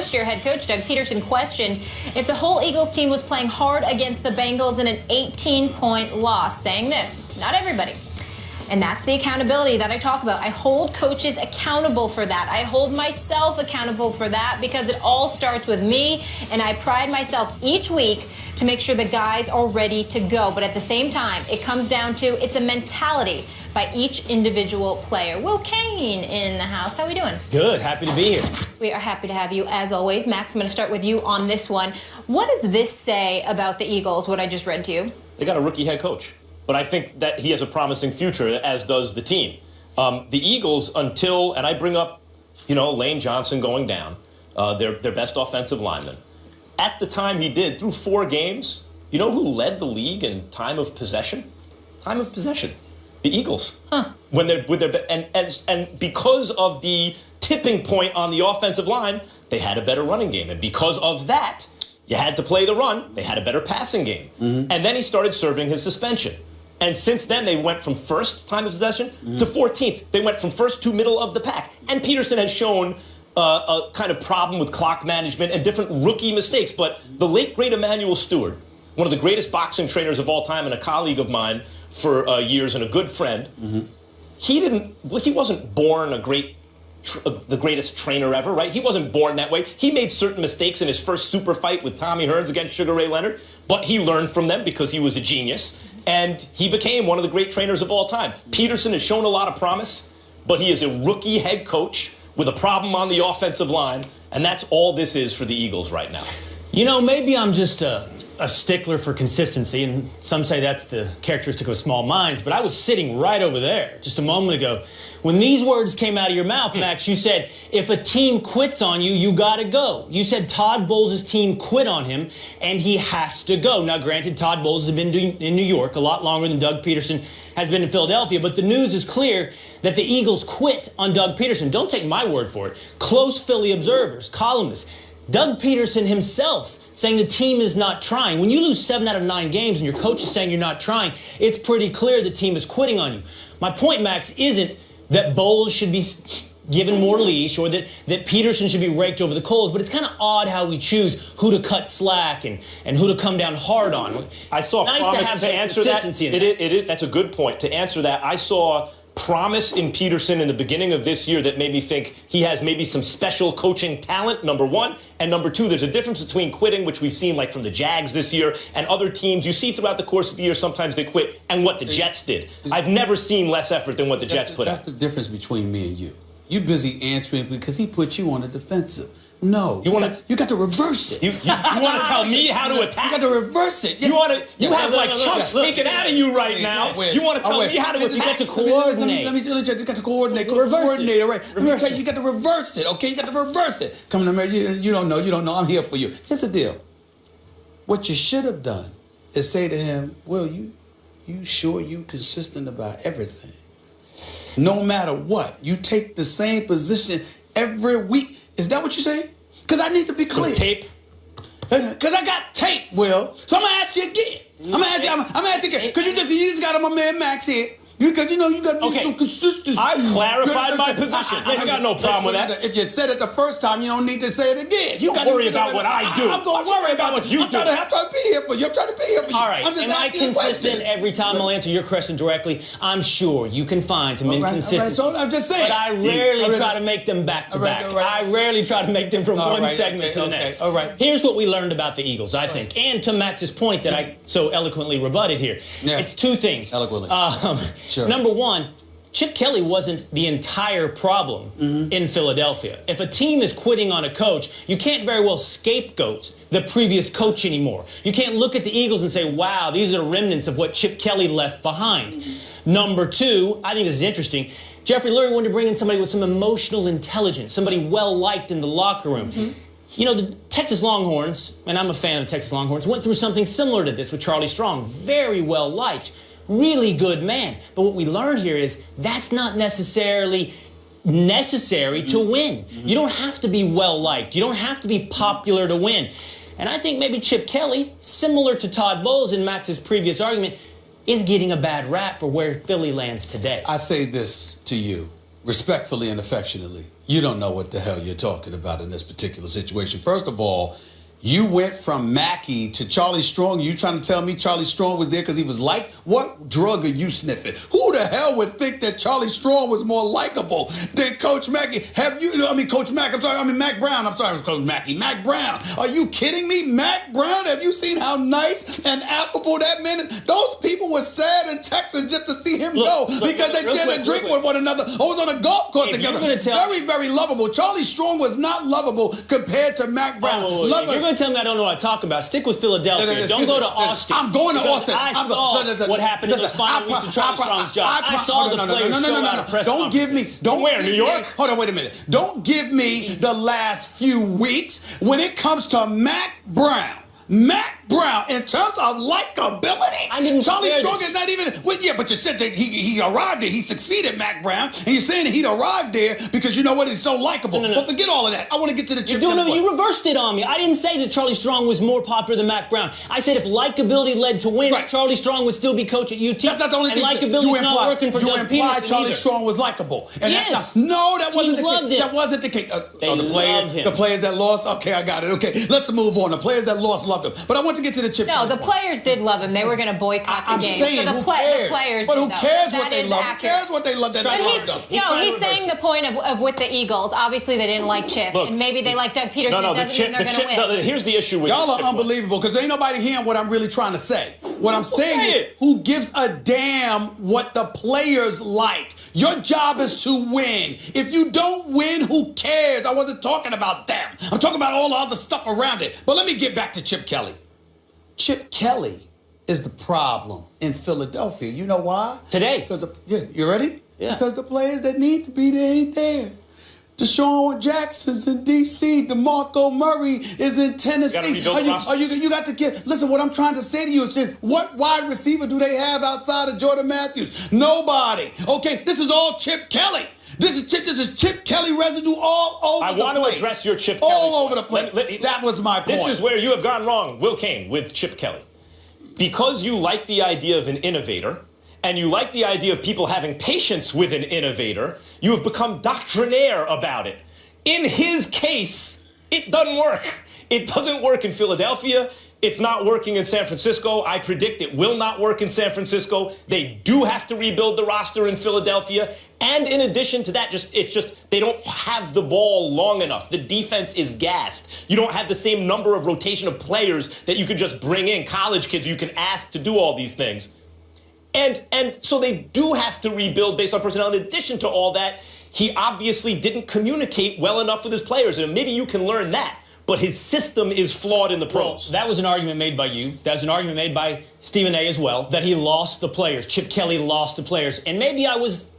first-year head coach Doug Pederson questioned if the whole Eagles team was playing hard against the Bengals in an 18-point loss, saying this: "Not everybody." And that's the accountability that I talk about. I hold coaches accountable for that. I hold myself accountable for that because it all starts with me, and I pride myself each week to make sure the guys are ready to go. But at the same time, it comes down to it's a mentality by each individual player. Will Kane in the house. How are we doing? Good. Happy to be here. We are happy to have you, as always. Max, I'm going to start with you on this one. What does this say about the Eagles, what I just read to you? They got a rookie head coach. But I think that he has a promising future, as does the team. The Eagles, until, and I bring up, Lane Johnson going down, their best offensive lineman. At the time he did, through 4 games, you know who led the league in time of possession? Time of possession. The Eagles. Huh. When they're with their and because of the tipping point on the offensive line, they had a better running game, and because of that, you had to play the run. They had a better passing game, and then he started serving his suspension. And since then, they went from first time of possession to 14th. They went from first to middle of the pack. And Pederson has shown a kind of problem with clock management and different rookie mistakes. But the late, great Emmanuel Stewart, one of the greatest boxing trainers of all time and a colleague of mine for years and a good friend, he wasn't born the greatest trainer ever, right? He wasn't born that way. He made certain mistakes in his first super fight with Tommy Hearns against Sugar Ray Leonard, but he learned from them because he was a genius. And he became one of the great trainers of all time. Pederson has shown a lot of promise, but he is a rookie head coach with a problem on the offensive line, and that's all this is for the Eagles right now. Maybe I'm just a stickler for consistency, and some say that's the characteristic of small minds, but I was sitting right over there just a moment ago. When these words came out of your mouth, Max, you said, if a team quits on you, you gotta go. You said Todd Bowles' team quit on him, and he has to go. Now, granted, Todd Bowles has been in New York a lot longer than Doug Pederson has been in Philadelphia, but the news is clear that the Eagles quit on Doug Pederson. Don't take my word for it. Close Philly observers, columnists, Doug Pederson himself saying the team is not trying. When you lose 7 out of 9 games and your coach is saying you're not trying, it's pretty clear the team is quitting on you. My point, Max, isn't that Bowles should be given more leash or that Pederson should be raked over the coals, but it's kind of odd how we choose who to cut slack and who to come down hard on. I saw nice promise to have to answer that. That's a good point. To answer that, I saw promise in Pederson in the beginning of this year that made me think he has maybe some special coaching talent, number one. And number two, there's a difference between quitting, which we've seen like from the Jags this year and other teams. You see throughout the course of the year, sometimes they quit, and what the Jets did. I've never seen less effort than what the Jets put in. That's the difference between me and you. You're busy answering because he put you on the defensive. No, you got to reverse it. You want to tell me how to attack? You got to reverse it. Yes. You have like chunks sneaking out of you right now. You want to tell me how to attack? You got to coordinate. Let me tell you, you got to coordinate. Coordinate, all right? Let me tell you, you got to reverse it, okay? You got to reverse it. Come to me, you don't know. I'm here for you. Here's the deal. What you should have done is say to him, well, you sure you consistent about everything? No matter what, you take the same position every week. Is that what you're saying? Because I need to be clear. Some tape? Because I got tape, Will. So I'm going to ask you again. I'm going to ask you again. Because you just got on my man Max here. Because you got to be some consistency. I clarified my position. I got no problem with that. If you said it the first time, you don't need to say it again. You don't worry about what I do. I'm going to worry about what you do. I'm trying to be here for you. I'm trying to be here for you. All right. Am I consistent every time I'll answer your question directly? I'm sure you can find some inconsistencies. So I'm just saying. But I rarely try to make them back to back. I rarely try to make them from one segment to the next. All right. Here's what we learned about the Eagles, I think. And to Max's point that I so eloquently rebutted here. It's 2 things. Eloquently. Sure. Number one, Chip Kelly wasn't the entire problem in Philadelphia. If a team is quitting on a coach, you can't very well scapegoat the previous coach anymore. You can't look at the Eagles and say, wow, these are the remnants of what Chip Kelly left behind. Number 2, I think this is interesting. Jeffrey Lurie wanted to bring in somebody with some emotional intelligence, somebody well-liked in the locker room. The Texas Longhorns, and I'm a fan of the Texas Longhorns, went through something similar to this with Charlie Strong. Very well-liked. Really good man. But what we learn here is that's not necessarily necessary to win. You don't have to be well-liked. You don't have to be popular to win. And I think maybe Chip Kelly, similar to Todd Bowles in Max's previous argument, is getting a bad rap for where Philly lands today. I say this to you, respectfully and affectionately. You don't know what the hell you're talking about in this particular situation. First of all, you went from Mackey to Charlie Strong. You trying to tell me Charlie Strong was there because he was liked? What drug are you sniffing? Who the hell would think that Charlie Strong was more likable than Coach Mackey? Coach Mack, Mac Brown. I'm sorry, I was calling Mackey. Mac Brown. Are you kidding me? Mac Brown? Have you seen how nice and affable that man is? Those people were sad in Texas just to see him go because they shared a drink with one another or was on a golf course together. Very, very lovable. Charlie Strong was not lovable compared to Mac Brown. Tell me I don't know what I'm talking about. Stick with Philadelphia. Don't go to Austin. I'm going to Austin. I saw what happened in those final weeks of Charlie Strong's job. I saw the players show out of press conferences. New York? Hold on, wait a minute. Don't give me the last few weeks when it comes to Mac Brown. Mac Brown, in terms of likability, Charlie Strong is not even. Well, yeah, but you said that he arrived there. He succeeded, Mac Brown, and you're saying that he'd arrived there because you know what? He's so likable. No. Well, forget all of that. I want to get to the chip. You reversed it on me. I didn't say that Charlie Strong was more popular than Mac Brown. I said if likability led to wins, right, Charlie Strong would still be coach at UT. That's not the only thing. And likability's not working for Doug Pederson. You implied Charlie Strong was likable. And yes. That wasn't the case. That wasn't the case. The players that lost. Okay, I got it. Okay, let's move on. The players that lost loved him. But I want to get to the chip. No, the players did love him. They were going to boycott the game. Saying, so who cares? The players but who cares what they love? Who cares what they love? He's saying the point of with the Eagles. Obviously, they didn't like Chip, and maybe they like Doug Pederson. It doesn't mean they're going to win. Here's the issue with y'all are unbelievable because ain't nobody hearing what I'm really trying to say. What I'm saying is, who gives a damn what the players like? Your job is to win. If you don't win, who cares? I wasn't talking about them. I'm talking about all the other stuff around it. But let me get back to Chip Kelly. Chip Kelly is the problem in Philadelphia. You know why? Today. You ready? Yeah. Because the players that need to be there ain't there. Deshaun Jackson's in D.C. DeMarco Murray is in Tennessee. You got to get. Listen, what I'm trying to say to you is, what wide receiver do they have outside of Jordan Matthews? Nobody. Okay, this is all Chip Kelly. This is Chip Kelly residue all over the place. I want to address your Chip Kelly. All over the place. That was my point. This is where you have gone wrong, Will Kane, with Chip Kelly. Because you like the idea of an innovator, and you like the idea of people having patience with an innovator, you have become doctrinaire about it. In his case, it doesn't work. It doesn't work in Philadelphia. It's not working in San Francisco. I predict it will not work in San Francisco. They do have to rebuild the roster in Philadelphia. And in addition to that, they don't have the ball long enough. The defense is gassed. You don't have the same number of rotation of players that you can just bring in, college kids you can ask to do all these things. And so they do have to rebuild based on personnel. In addition to all that, he obviously didn't communicate well enough with his players. And maybe you can learn that. But his system is flawed in the pros. Well, that was an argument made by you. That was an argument made by Stephen A. as well, that he lost the players. Chip Kelly lost the players. And maybe I was,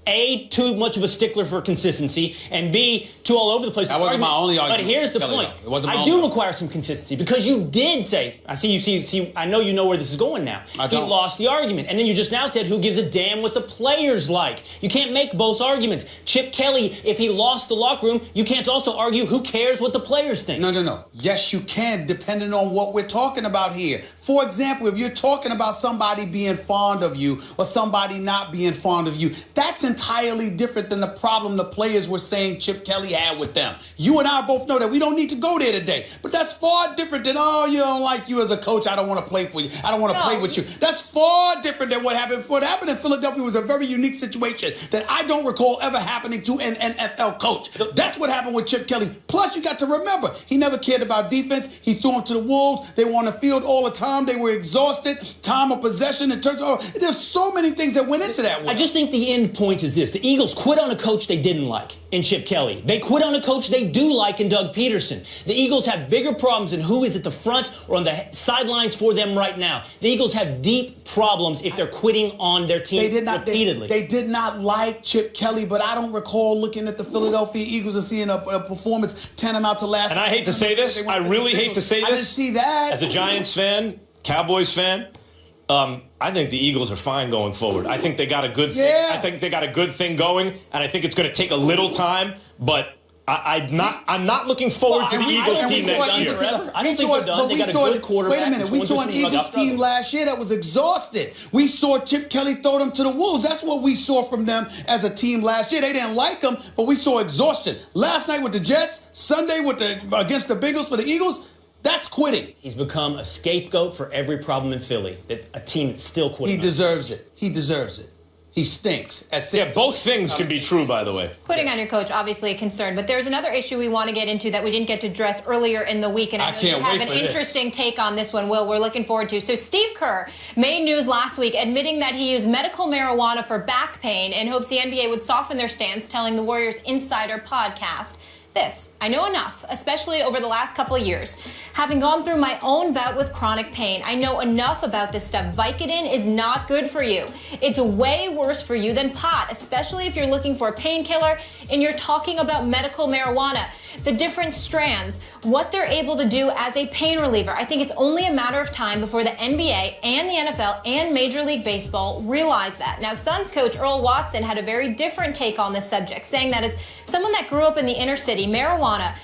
A, too much of a stickler for consistency, and B, too all over the place. That wasn't my only argument. But here's the point. I do require some consistency because you did say, I know you know where this is going now. He lost the argument. And then you just now said, who gives a damn what the players like? You can't make both arguments. Chip Kelly, if he lost the locker room, you can't also argue who cares what the players think. No. Yes, you can, depending on what we're talking about here. For example, if you're talking about somebody being fond of you or somebody not being fond of you, that's entirely different than the problem the players were saying Chip Kelly had with them. You and I both know that we don't need to go there today. But that's far different than, you don't like you as a coach, I don't want to play for you. I don't want to play with you. That's far different than what happened. What happened in Philadelphia was a very unique situation that I don't recall ever happening to an NFL coach. That's what happened with Chip Kelly. Plus, you got to remember, he never cared about defense. He threw them to the Wolves. They were on the field all the time. They were exhausted. Time of possession. There's so many things that went into that. I just think the end point is this. The Eagles quit on a coach they didn't like in Chip Kelly. They quit on a coach they do like in Doug Pederson. The Eagles have bigger problems than who is at the front or on the sidelines for them right now. The Eagles have deep problems if they're quitting on their team repeatedly. They did not like Chip Kelly, but I don't recall looking at the Philadelphia Eagles and seeing a performance 10 them out to last. And I hate to say this. I really hate to say this. I didn't see that. As a Giants fan, Cowboys fan, I think the Eagles are fine going forward. I think they got a good thing. I think they got a good thing going, and I think it's going to take a little time, but I'm not looking forward to the Eagles team next year. I don't think they're done. They got a good quarterback. Wait a minute. We saw an Eagles team last year that was exhausted. We saw Chip Kelly throw them to the wolves. That's what we saw from them as a team last year. They didn't like them, but we saw exhaustion. Last night with the Jets, Sunday against the Bengals for the Eagles, that's quitting. He's become a scapegoat for every problem in Philly. That a team that's still quitting. He deserves it. He deserves it. He stinks. Yeah, both things can be true, by the way. Quitting on your coach, obviously a concern. But there's another issue we want to get into that we didn't get to address earlier in the week. And I know you have an interesting take on this one, Will. We're looking forward to. So Steve Kerr made news last week admitting that he used medical marijuana for back pain and hopes the NBA would soften their stance, telling the Warriors Insider podcast. This, I know enough, especially over the last couple of years. Having gone through my own bout with chronic pain, I know enough about this stuff. Vicodin is not good for you. It's way worse for you than pot, especially if you're looking for a painkiller and you're talking about medical marijuana. The different strands, what they're able to do as a pain reliever. I think it's only a matter of time before the NBA and the NFL and Major League Baseball realize that. Now, Suns coach Earl Watson had a very different take on this subject, saying that as someone that grew up in the inner city, marijuana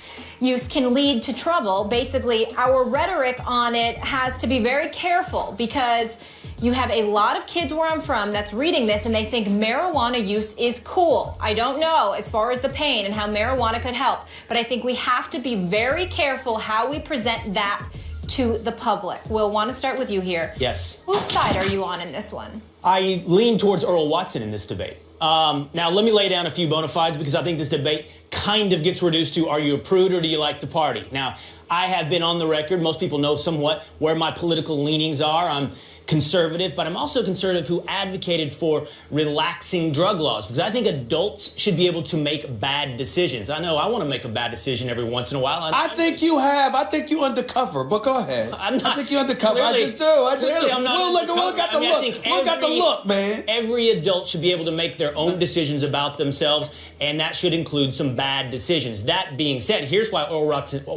use can lead to trouble. Basically, our rhetoric on it has to be very careful because you have a lot of kids where I'm from that's reading this and they think marijuana use is cool. I don't know as far as the pain and how marijuana could help, but I think we have to be very careful how we present that to the public. Will, want to start with you here. Yes. Whose side are you on in this one? I lean towards Earl Watson in this debate. Now, let me lay down a few bona fides because I think this debate kind of gets reduced to, are you a prude or do you like to party? Now, I have been on the record. Most people know somewhat where my political leanings are. I'm conservative, but I'm also conservative who advocated for relaxing drug laws because I think adults should be able to make bad decisions. I know I want to make a bad decision every once in a while. I think you have. I think you undercover, but go ahead. I'm not, I think you undercover. Clearly, I just do. I'm not Will got the look. Will got the look, man. Every adult should be able to make their own decisions about themselves, and that should include some bad decisions. That being said, here's why Earl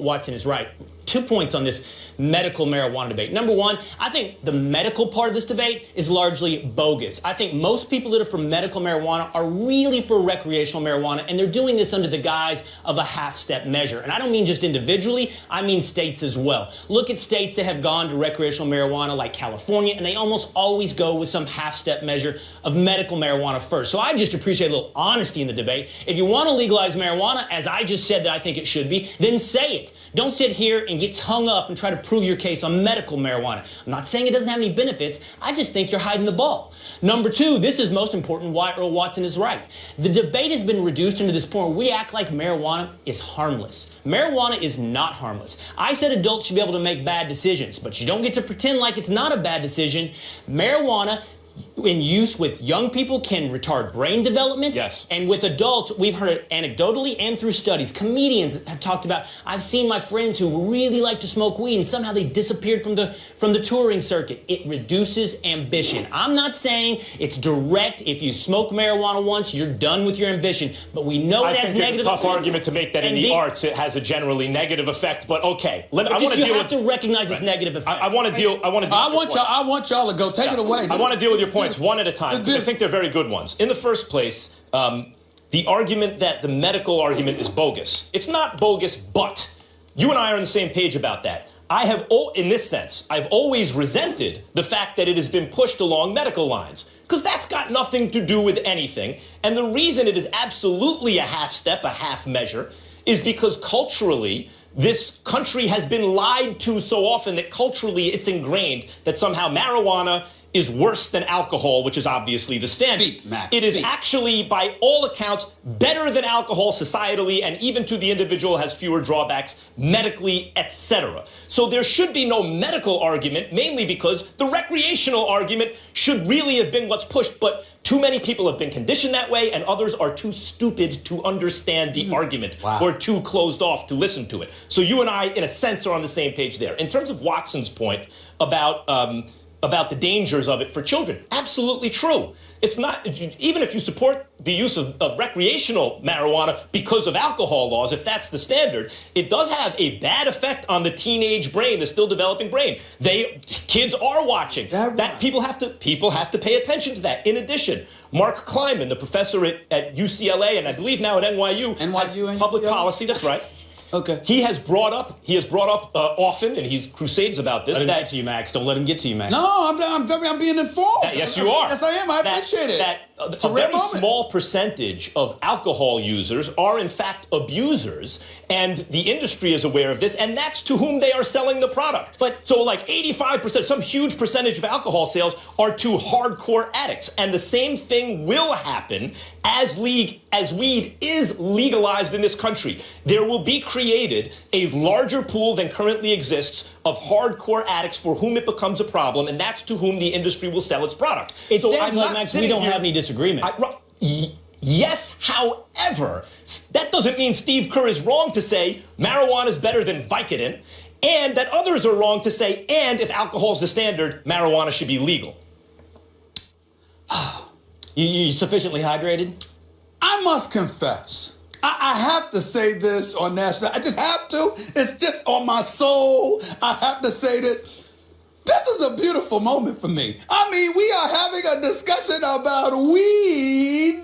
Watson is right. 2 points on this medical marijuana debate. Number one, I think the medical part of this debate is largely bogus. I think most people that are for medical marijuana are really for recreational marijuana, and they're doing this under the guise of a half-step measure. And I don't mean just individually, I mean states as well. Look at states that have gone to recreational marijuana like California, and they almost always go with some half-step measure of medical marijuana first. So I just appreciate a little honesty in the debate. If you want to legalize marijuana, as I just said that I think it should be, then say it. Don't sit here and get hung up and try to prove your case on medical marijuana. I'm not saying it doesn't have any benefits. I just think you're hiding the ball. Number two, this is most important why Earl Watson is right. The debate has been reduced into this point where we act like marijuana is harmless. Marijuana is not harmless. I said adults should be able to make bad decisions, but you don't get to pretend like it's not a bad decision. Marijuana in use with young people can retard brain development. Yes. And with adults, we've heard it anecdotally and through studies. Comedians have talked about, I've seen my friends who really like to smoke weed and somehow they disappeared from the touring circuit. It reduces ambition. I'm not saying it's direct. If you smoke marijuana once, you're done with your ambition. But we know it has negative effects. I think it's a tough argument to make that in the arts it has a generally negative effect. But okay, I want to deal with. You have to recognize its negative effects. I want to deal. I want y'all to go. Take it away. I want to deal with your points one at a time, because I think they're very good ones. In the first place, the argument that the medical argument is bogus. It's not bogus, but you and I are on the same page about that. In this sense, I've always resented the fact that it has been pushed along medical lines, because that's got nothing to do with anything. And the reason it is absolutely a half step, a half measure, is because culturally, this country has been lied to so often that culturally it's ingrained that somehow marijuana is worse than alcohol, which is obviously the standard. It is actually, by all accounts, better than alcohol societally, and even to the individual has fewer drawbacks medically, etc. So there should be no medical argument, mainly because the recreational argument should really have been what's pushed, but too many people have been conditioned that way, and others are too stupid to understand the argument or too closed off to listen to it. So you and I, in a sense, are on the same page there. In terms of Watson's point about about the dangers of it for children. Absolutely true. It's not, even if you support the use of recreational marijuana because of alcohol laws, if that's the standard, it does have a bad effect on the teenage brain, the still developing brain. Kids are watching. That people have to pay attention to that. In addition, Mark Kleiman, the professor at UCLA and I believe now at NYU and public UCLA? Policy, that's right. Okay. He has brought up often, and he's crusades about this. Let him get to you, Max. Don't let him get to you, Max. No, I'm being informed. Yes, you are. Yes, I am. I appreciate it. It's a very small percentage of alcohol users are, in fact, abusers, and the industry is aware of this, and that's to whom they are selling the product. But so, like 85%, some huge percentage of alcohol sales are to hardcore addicts, and the same thing will happen as weed is legalized in this country. There will be created a larger pool than currently exists of hardcore addicts for whom it becomes a problem, and that's to whom the industry will sell its product. It sounds like, Max, we don't have any disagreement. Yes, however, that doesn't mean Steve Kerr is wrong to say marijuana is better than Vicodin, and that others are wrong to say, and if alcohol is the standard, marijuana should be legal. You sufficiently hydrated? I must confess, I have to say this on national. I just have to. It's just on my soul. I have to say this. This is a beautiful moment for me. I mean, we are having a discussion about weed,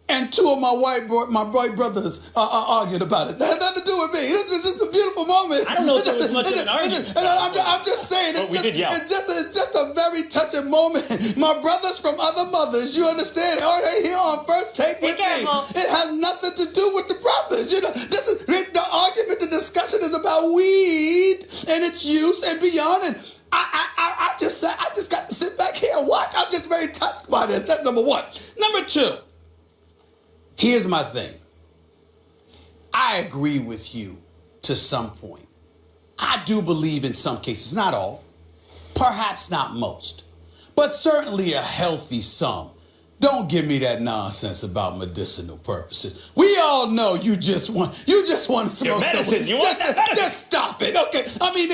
and two of my white brothers are arguing about it. That had nothing to do with me. This is just a beautiful moment. I don't know if there was much of an argument. And I'm just saying, it's just a very touching moment. My brothers from other mothers, you understand? Are they here on First Take with me? It has nothing to do with the brothers. You know, the argument, the discussion is about weed and its use and beyond. And I just got to sit back here and watch. I'm just very touched by this. That's number one. Number two. Here's my thing. I agree with you to some point. I do believe in some cases, not all, perhaps not most, but certainly a healthy some. Don't give me that nonsense about medicinal purposes. We all know you just want to smoke medicine. You want that medicine. Just stop it, okay? I mean,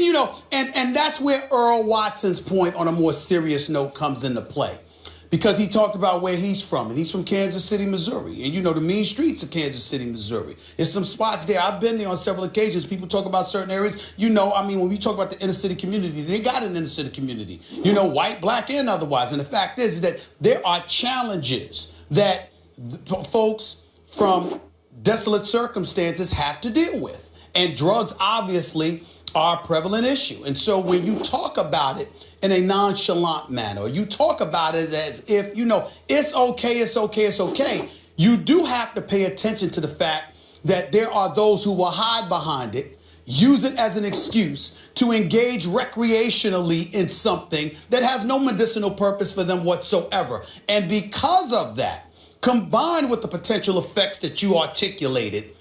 you know, and that's where Earl Watson's point on a more serious note comes into play. Because he talked about where he's from, and he's from Kansas City, Missouri. And you know the mean streets of Kansas City, Missouri. There's some spots there. I've been there on several occasions. People talk about certain areas. You know, I mean, when we talk about the inner city community, they got an inner city community. You know, white, black, and otherwise. And the fact is that there are challenges that folks from desolate circumstances have to deal with. And drugs, obviously, are a prevalent issue. And so when you talk about it in a nonchalant manner, you talk about it as if, you know, it's okay, it's okay, it's okay, you do have to pay attention to the fact that there are those who will hide behind it, use it as an excuse to engage recreationally in something that has no medicinal purpose for them whatsoever. And because of that, combined with the potential effects that you articulated,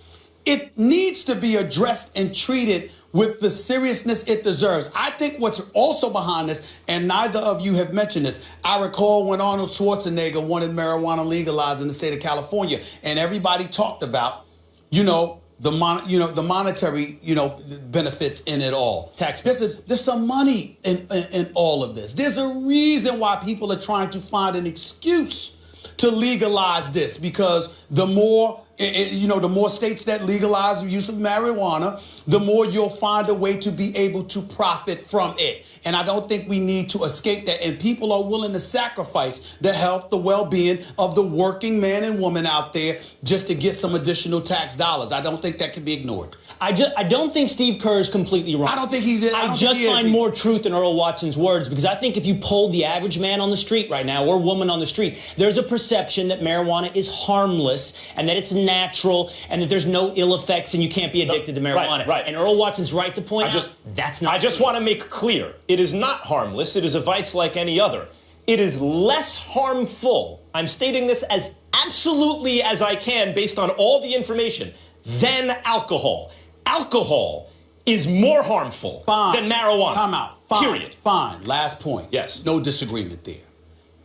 it needs to be addressed and treated with the seriousness it deserves. I think what's also behind this, and neither of you have mentioned this, I recall when Arnold Schwarzenegger wanted marijuana legalized in the state of California, and everybody talked about, you know, the monetary, you know, benefits in it all. Tax. There's some money in all of this. There's a reason why people are trying to find an excuse to legalize this, because the more the more states that legalize the use of marijuana, the more you'll find a way to be able to profit from it. And I don't think we need to escape that. And people are willing to sacrifice the health, the well-being of the working man and woman out there just to get some additional tax dollars. I don't think that can be ignored. I don't think Steve Kerr is completely wrong. I don't think he's. I just find more truth in Earl Watson's words, because I think if you polled the average man on the street right now or woman on the street, there's a perception that marijuana is harmless and that it's natural and that there's no ill effects and you can't be addicted to marijuana. Right. And Earl Watson's right to point out that's not. I just want to make clear, it is not harmless. It is a vice like any other. It is less harmful. I'm stating this as absolutely as I can based on all the information than alcohol. Alcohol is more harmful than marijuana. Time out. Fine. Period. Fine. Last point. Yes. No disagreement there.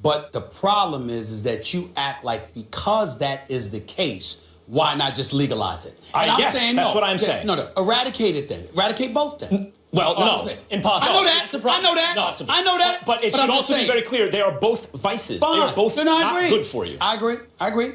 But the problem is that you act like because that is the case, why not just legalize it? And yes, that's what I'm saying. No. Eradicate it then. Eradicate both then. Well, no, impossible. I know that. I know that. No, I know that. But it should also be very clear. They are both vices. Fine. They are both then I not agree. good for you. I agree.